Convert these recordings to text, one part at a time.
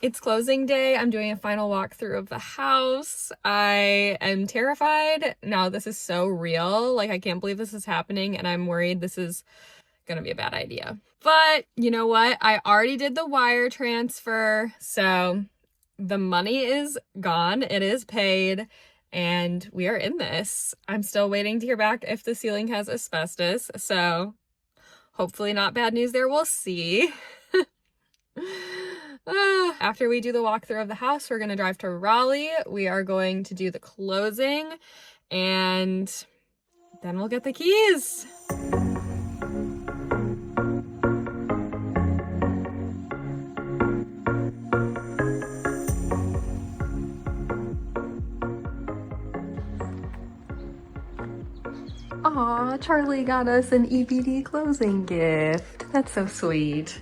It's closing day. I'm doing a final walkthrough of the house. I am terrified. Now this is so real. Like, I can't believe this is happening, and I'm worried this is gonna be a bad idea. But you know what? I already did the wire transfer, so the money is gone. It is paid, and we are in this. I'm still waiting to hear back if the ceiling has asbestos, so hopefully not bad news there. We'll see. After we do the walkthrough of the house, we're gonna drive to Raleigh. We are going to do the closing, and then we'll get the keys. Aw, Charlie got us an EBD closing gift. That's so sweet.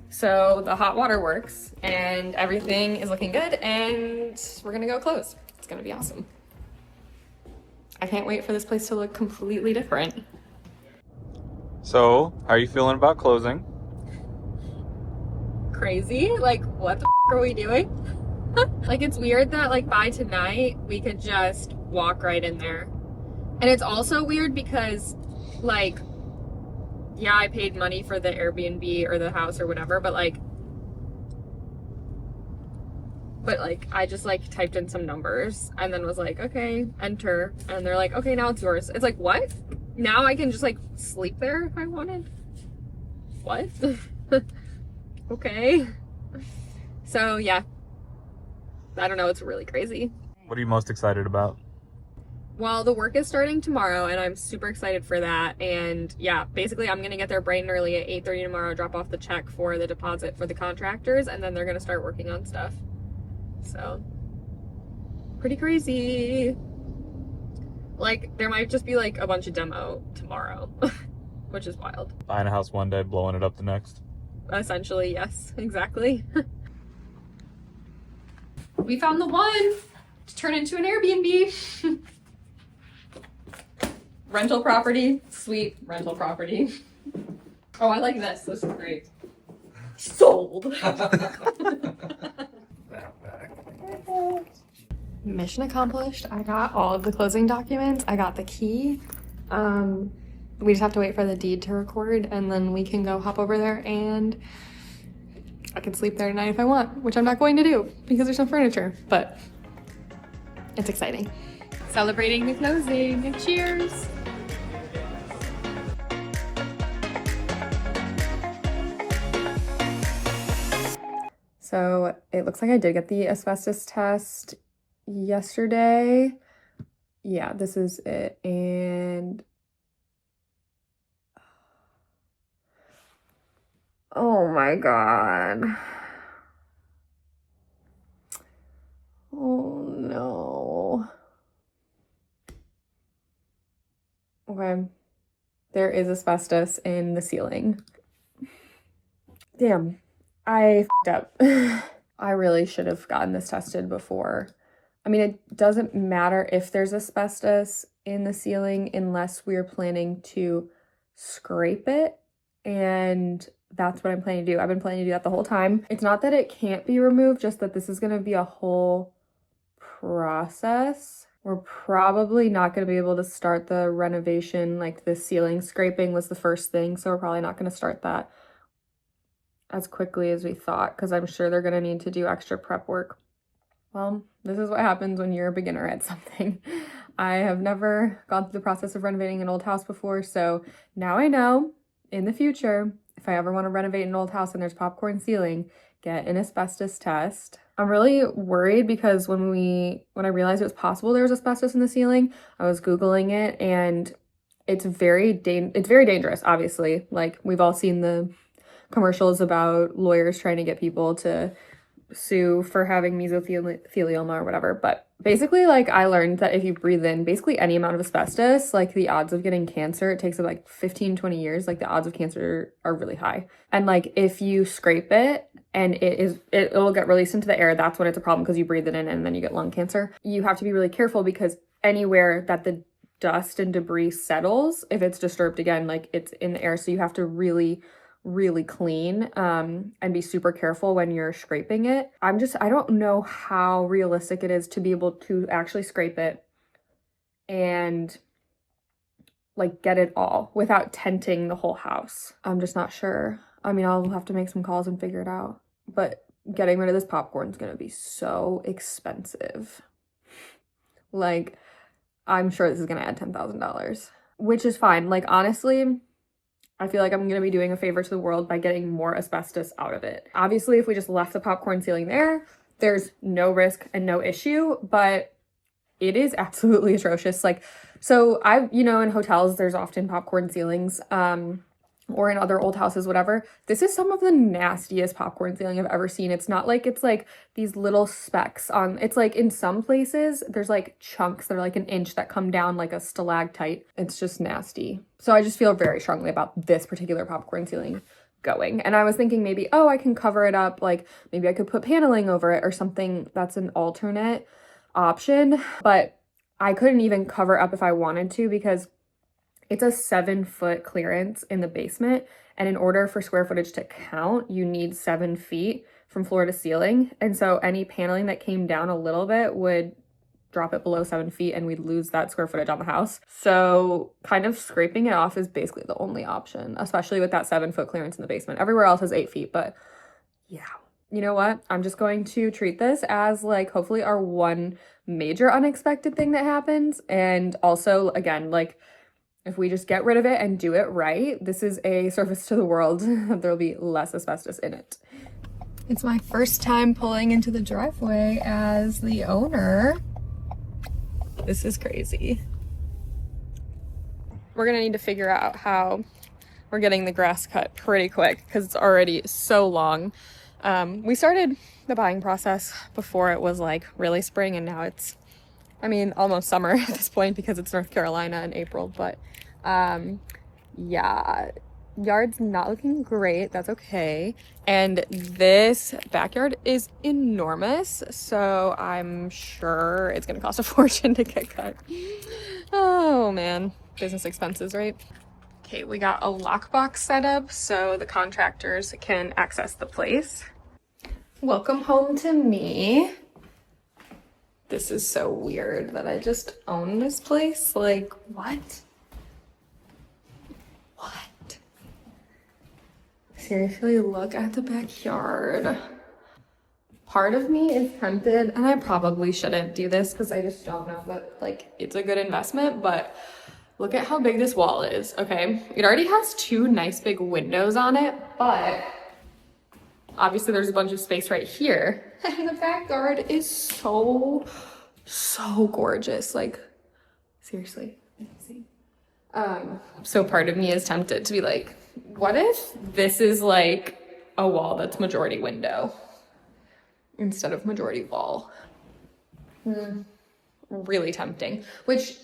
So the hot water works and everything is looking good, and we're gonna go close. It's gonna be awesome. I can't wait for this place to look completely different. So, how are you feeling about closing? Crazy? Like, what the f are we doing? Like, it's weird that like by tonight we could just walk right in there. And it's also weird because, like, yeah, I paid money for the Airbnb or the house or whatever, but I just like typed in some numbers and then was like, okay, enter. And they're like, okay, now it's yours. It's like, what? Now I can just like sleep there if I wanted? What? Okay. So yeah, I don't know. It's really crazy. What are you most excited about? Well, the work is starting tomorrow, and I'm super excited for that. And yeah, basically I'm gonna get there bright and early at 8:30 tomorrow, drop off the check for the deposit for the contractors, and then they're gonna start working on stuff. So, pretty crazy. Like, there might just be like a bunch of demo tomorrow, which is wild. Buying a house one day, blowing it up the next. Essentially, yes, exactly. We found the one to turn into an Airbnb. Rental property, sweet rental property. Oh, I like this. This is great. Sold. Mission accomplished. I got all of the closing documents. I got the key. We just have to wait for the deed to record, and then we can go hop over there, and I can sleep there tonight if I want, which I'm not going to do because there's no furniture, but it's exciting. Celebrating the closing. Cheers. So it looks like I did get the asbestos test yesterday. Yeah, this is it. And oh my God. Oh no. Okay. There is asbestos in the ceiling. Damn. I f***ed up. I really should have gotten this tested before. I mean, it doesn't matter if there's asbestos in the ceiling unless we're planning to scrape it. And that's what I'm planning to do. I've been planning to do that the whole time. It's not that it can't be removed, just that this is going to be a whole process. We're probably not going to be able to start the renovation, like the ceiling scraping was the first thing. So we're probably not going to start that as quickly as we thought, because I'm sure they're going to need to do extra prep work. Well, this is what happens when you're a beginner at something. I have never gone through the process of renovating an old house before, so now I know in the future, if I ever want to renovate an old house and there's popcorn ceiling, get an asbestos test. I'm really worried because when I realized it was possible there was asbestos in the ceiling, I was Googling it, and it's very dangerous, obviously. Like, we've all seen the commercials about lawyers trying to get people to sue for having mesothelioma or whatever. But basically, like, I learned that if you breathe in basically any amount of asbestos, like, the odds of getting cancer, it takes like 15-20 years, like the odds of cancer are really high. And like, if you scrape it and it'll get released into the air, that's when it's a problem, because you breathe it in and then you get lung cancer. You have to be really careful, because anywhere that the dust and debris settles, if it's disturbed again, like, it's in the air. So you have to really really clean and be super careful when you're scraping it. I don't know how realistic it is to be able to actually scrape it and like get it all without tenting the whole house. I'm just not sure. I mean, I'll have to make some calls and figure it out. But getting rid of this popcorn is gonna be so expensive. Like, I'm sure this is gonna add $10,000, which is fine. Like, honestly, I feel like I'm gonna be doing a favor to the world by getting more asbestos out of it. Obviously, if we just left the popcorn ceiling there, there's no risk and no issue, but it is absolutely atrocious. Like, so in hotels, there's often popcorn ceilings, or in other old houses, whatever. This is some of the nastiest popcorn ceiling I've ever seen. It's not like it's like these little specks on, it's like in some places, there's like chunks that are like an inch that come down like a stalactite. It's just nasty. So I just feel very strongly about this particular popcorn ceiling going. And I was thinking maybe, oh, I can cover it up. Like maybe I could put paneling over it or something that's an alternate option, but I couldn't even cover up if I wanted to because it's a 7-foot clearance in the basement. And in order for square footage to count, you need 7 feet from floor to ceiling. And so any paneling that came down a little bit would drop it below 7 feet and we'd lose that square footage on the house. So kind of scraping it off is basically the only option, especially with that 7-foot clearance in the basement. Everywhere else has 8 feet, but yeah. You know what? I'm just going to treat this as like hopefully our one major unexpected thing that happens. And also, again, like if we just get rid of it and do it right, this is a service to the world. There'll be less asbestos in it. It's my first time pulling into the driveway as the owner. This is crazy. We're gonna need to figure out how we're getting the grass cut pretty quick because it's already so long. We started the buying process before it was like really spring, and now it's, I mean, almost summer at this point because it's North Carolina in April, but yeah, yard's not looking great. That's okay. And this backyard is enormous, so I'm sure it's gonna cost a fortune to get cut. Oh man, business expenses, right? Okay, we got a lockbox set up so the contractors can access the place. Welcome home to me. This is so weird that I just own this place. Like, what? What? Seriously, look at the backyard. Part of me is tempted, and I probably shouldn't do this because I just don't know that, like, it's a good investment, but look at how big this wall is, okay? It already has 2 nice big windows on it, but obviously there's a bunch of space right here. And the backyard is so gorgeous. Like, seriously, amazing. So part of me is tempted to be like, what if this is like a wall that's majority window instead of majority wall? Really tempting. Which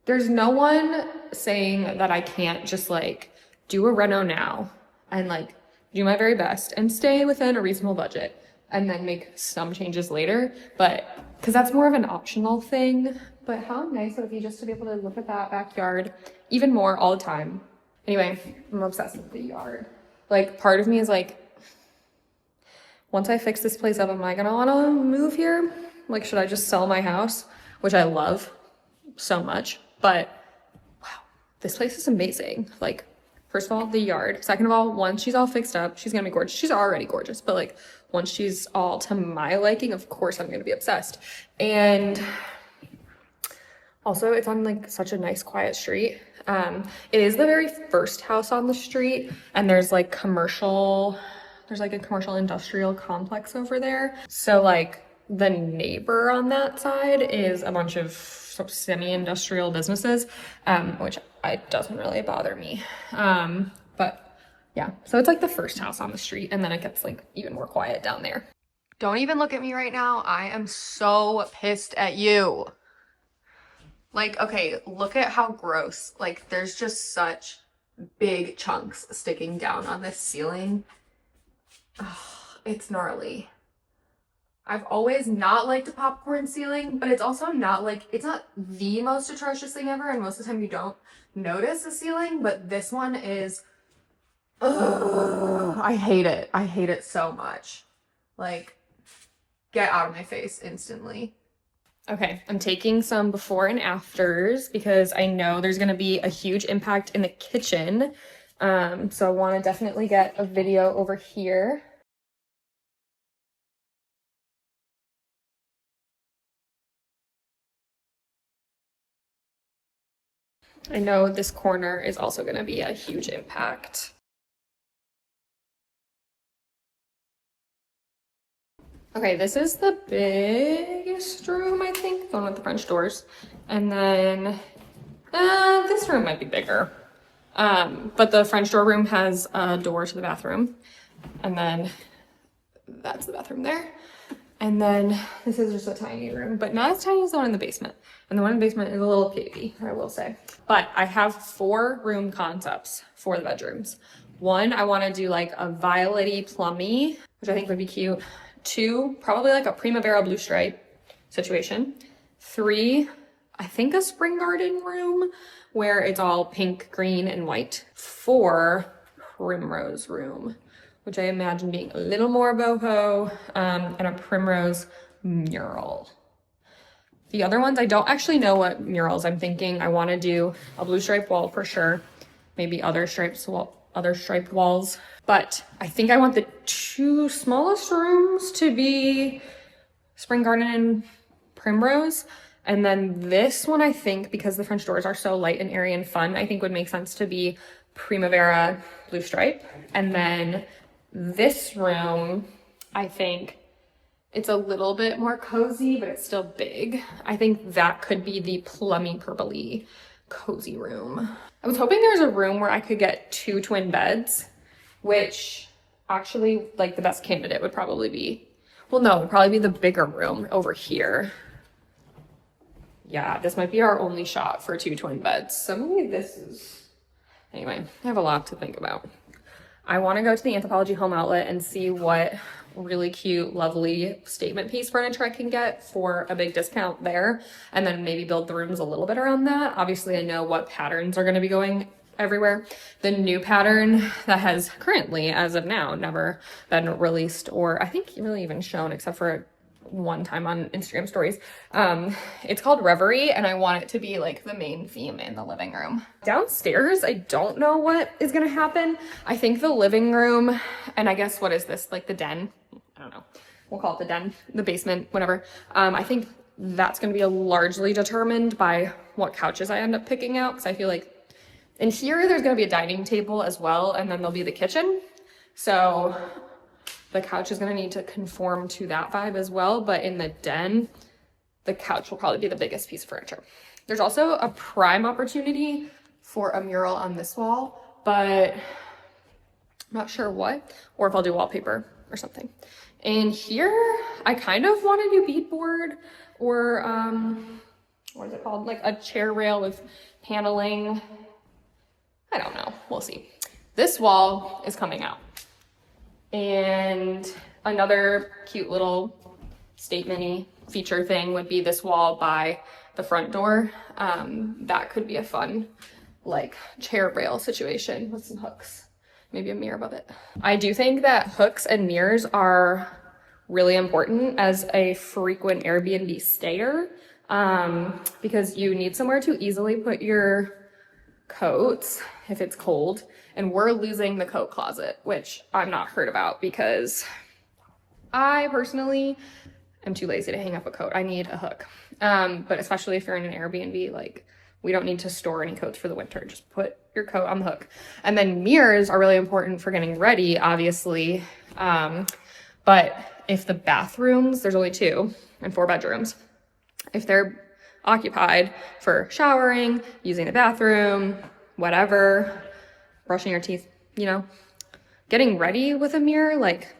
there's no one saying that I can't just like do a reno now and like do my very best and stay within a reasonable budget and then make some changes later, but because that's more of an optional thing. But how nice would it be just to be able to look at that backyard even more all the time? Anyway, I'm obsessed with the yard. Like, part of me is like, once I fix this place up, am I gonna wanna move here? Like, should I just sell my house, which I love so much? But wow, this place is amazing. Like, first of all, the yard. Second of all, once she's all fixed up, she's gonna be gorgeous. She's already gorgeous, but like once she's all to my liking, of course I'm gonna be obsessed. And also it's on like such a nice quiet street. It is the very first house on the street, and there's like a commercial industrial complex over there. So like the neighbor on that side is a bunch of semi-industrial businesses, which doesn't really bother me. But yeah, so it's like the first house on the street, and then it gets like even more quiet down there. Don't even look at me right now. I am so pissed at you. Like, okay, look at how gross. Like, there's just such big chunks sticking down on this ceiling. Oh, it's gnarly. I've always not liked a popcorn ceiling, but it's also not like, it's not the most atrocious thing ever, and most of the time you don't notice a ceiling, but this one is Ugh, I hate it. I hate it so much. Like, get out of my face instantly. Okay, I'm taking some before and afters because I know there's gonna be a huge impact in the kitchen. So I wanna definitely get a video over here. I know this corner is also gonna be a huge impact. Okay, this is the biggest room, I think, the one with the French doors. And then this room might be bigger. But the French door room has a door to the bathroom. And then that's the bathroom there. And then this is just a tiny room, but not as tiny as the one in the basement. And the one in the basement is a little cavey, I will say. But I have 4 room concepts for the bedrooms. 1, I want to do like a violet-y plummy, which I think would be cute. 2, probably like a Primavera blue stripe situation. 3, I think a spring garden room where it's all pink, green, and white. 4, primrose room, which I imagine being a little more boho, and a primrose mural. The other ones, I don't actually know what murals I'm thinking. I want to do a blue striped wall for sure, maybe other striped walls. But I think I want the 2 smallest rooms to be spring garden and primrose. And then this one, I think, because the French doors are so light and airy and fun, I think would make sense to be Primavera blue stripe. And then this room, I think it's a little bit more cozy, but it's still big. I think that could be the plummy purpley cozy room. I was hoping there was a room where I could get 2 twin beds, which actually, like, the best candidate would probably be, well, no, it would probably be the bigger room over here. Yeah, this might be our only shot for 2 twin beds. So maybe this is, anyway, I have a lot to think about. I want to go to the Anthropologie Home Outlet and see what really cute, lovely statement piece furniture I can get for a big discount there, and then maybe build the rooms a little bit around that. Obviously, I know what patterns are going to be going everywhere. The new pattern that has currently, as of now, never been released, or I think really even shown except for one time on Instagram stories. It's called Reverie, and I want it to be like the main theme in the living room. Downstairs, I don't know what is gonna happen. I think the living room, and I guess what is this, like the den? I don't know. We'll call it the den, the basement, whatever. I think that's gonna be largely determined by what couches I end up picking out, because I feel like in here there's gonna be a dining table as well, and then there'll be the kitchen. So the couch is going to need to conform to that vibe as well, but in the den, the couch will probably be the biggest piece of furniture. There's also a prime opportunity for a mural on this wall, but I'm not sure what, or if I'll do wallpaper or something. And here, I kind of want to do beadboard or, what is it called? Like a chair rail with paneling. I don't know, we'll see. This wall is coming out. And another cute little statement-y feature thing would be this wall by the front door. That could be a fun, like, chair rail situation with some hooks, maybe a mirror above it. I do think that hooks and mirrors are really important as a frequent Airbnb stayer, because you need somewhere to easily put your coats if it's cold, and we're losing the coat closet, which I'm not heard about because I personally am too lazy to hang up a coat. I need a hook. But especially if you're in an Airbnb, like, we don't need to store any coats for the winter. Just put your coat on the hook. And then mirrors are really important for getting ready, obviously. But if the bathrooms, there's only 2 and 4 bedrooms, if they're occupied for showering, using the bathroom, whatever, brushing your teeth, you know, getting ready with a mirror, like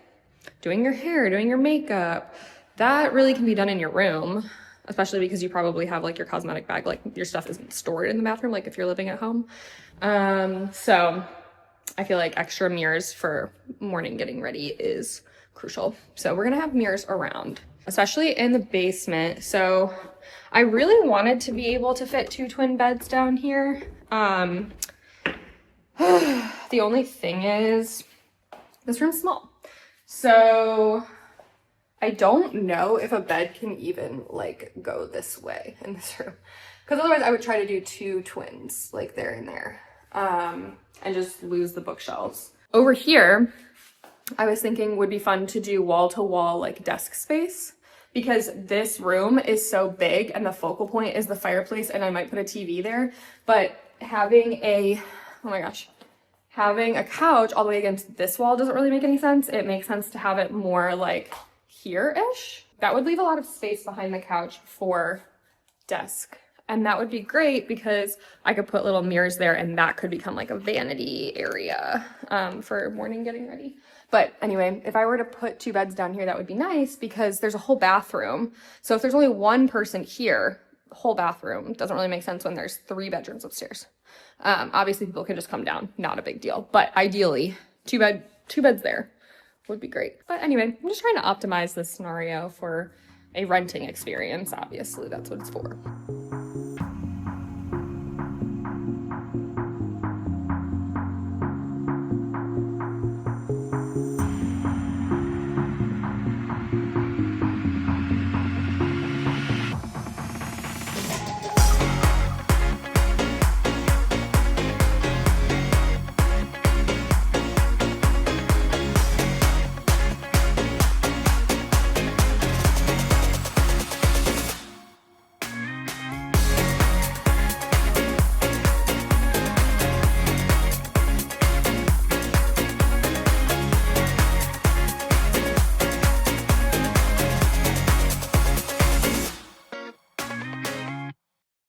doing your hair, doing your makeup, that really can be done in your room, especially because you probably have like your cosmetic bag, like your stuff isn't stored in the bathroom, like if you're living at home. So I feel like extra mirrors for morning getting ready is crucial. So we're gonna have mirrors around, especially in the basement. So I really wanted to be able to fit 2 twin beds down here. The only thing is this room's small. So I don't know if a bed can even like go this way in this room. Because otherwise I would try to do 2 twins like there and there. And just lose the bookshelves. Over here, I was thinking would be fun to do wall-to-wall like desk space because this room is so big and the focal point is the fireplace and I might put a TV there, but having a, oh my gosh, having a couch all the way against this wall doesn't really make any sense. It makes sense to have it more like here-ish. That would leave a lot of space behind the couch for desk. And that would be great because I could put little mirrors there and that could become like a vanity area for morning getting ready. But anyway, if I were to put 2 beds down here, that would be nice because there's a whole bathroom. So if there's only one person here, the whole bathroom doesn't really make sense when there's 3 bedrooms upstairs. Obviously people can just come down, not a big deal. But ideally, 2 beds there would be great. But anyway, I'm just trying to optimize this scenario for a renting experience. Obviously, that's what it's for.